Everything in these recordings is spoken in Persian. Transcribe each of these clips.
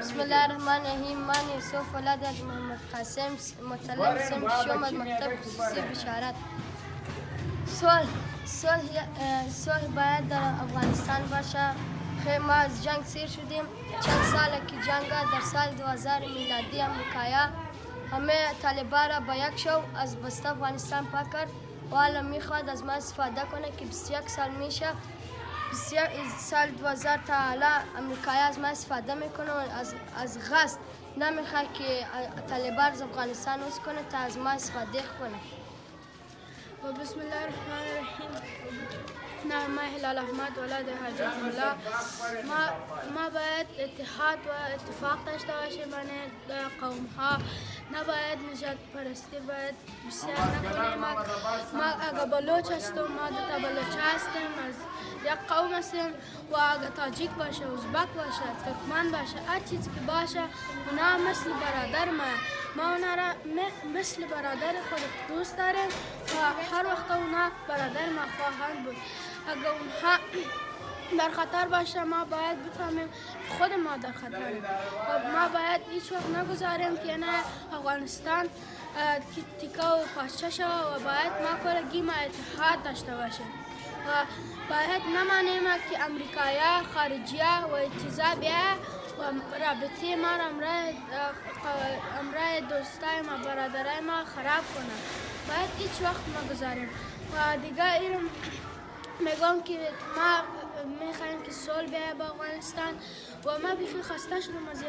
بسم الله الرحمن الرحیم. من یوسف ولد از محمد قاسم مطلب سم شوم از مکتب خصوصی بشارت. صلح باید در افغانستان باشه. خیلی ما از جنگ سیر شدیم. چند ساله که جنگ در سال 2000 میلادی امریکایا همه طالبان را با یک شو از بسته افغانستان پاک کرد و حالا میخواد از ما استفاده کنه که 21 سال میشه. 21 سال 2000 تا حالا امریکایا از ما استفاده میکنه و از غصب نمیخواد که طالبان از افغانستان اوز کنه تا از ما استفاده کنه. و بسم الله الرحمن الرحیم. نام هلال احمد ولد حاجت الله. ما باید اتحاد و اتفاق داشته باشیم بین قوم ها. نباید نجات پرستی باید بسیار نکنیم. ما اگه بلوچ هستم، ما دوتا بلوچ هستیم، از یک قوم هستیم و اگه تاجیک باشه، ازبک باشه، ترکمن باشه، هر چیزی که باشه اونا مثل برادر ما اونا را مثل برادر خود دوست داریم و هر وقت اونا برادر ما خواهند بود. اگه اونها در خطر باشه ما باید بفهمیم خود ما در خطریم و ما باید هیچ وقت نگذاریم که نه افغانستان تیکه و پارچه شود و باید ما کلگی ما اتحاد داشته باشیم و باید نمانیم که امریکایا خارجیه و اجتزا بیایه و رابطه ما را امرای دوستای ما برادرای ما خراب کنه. باید هیچ وقت نگذاریم و دیگه ایرم میگم که ما میخوایم که صلح بیایه با افغانستان و ما بیخی خسته شدم از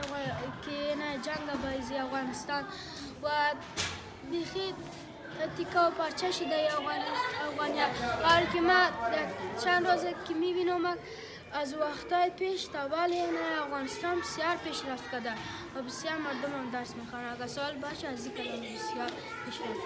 که نه جنگ بایزی افغانستان و بیخی تیکه و پارچه شده افغانیا. حال که ما چند روزه که میبینم از وقتای پیش تا ولی نه افغانستان بسیار پیشرفت کرده و بسیار مردم هم درس میخوانند. اگه سوال باشه از این کلام بسیار پیشرفت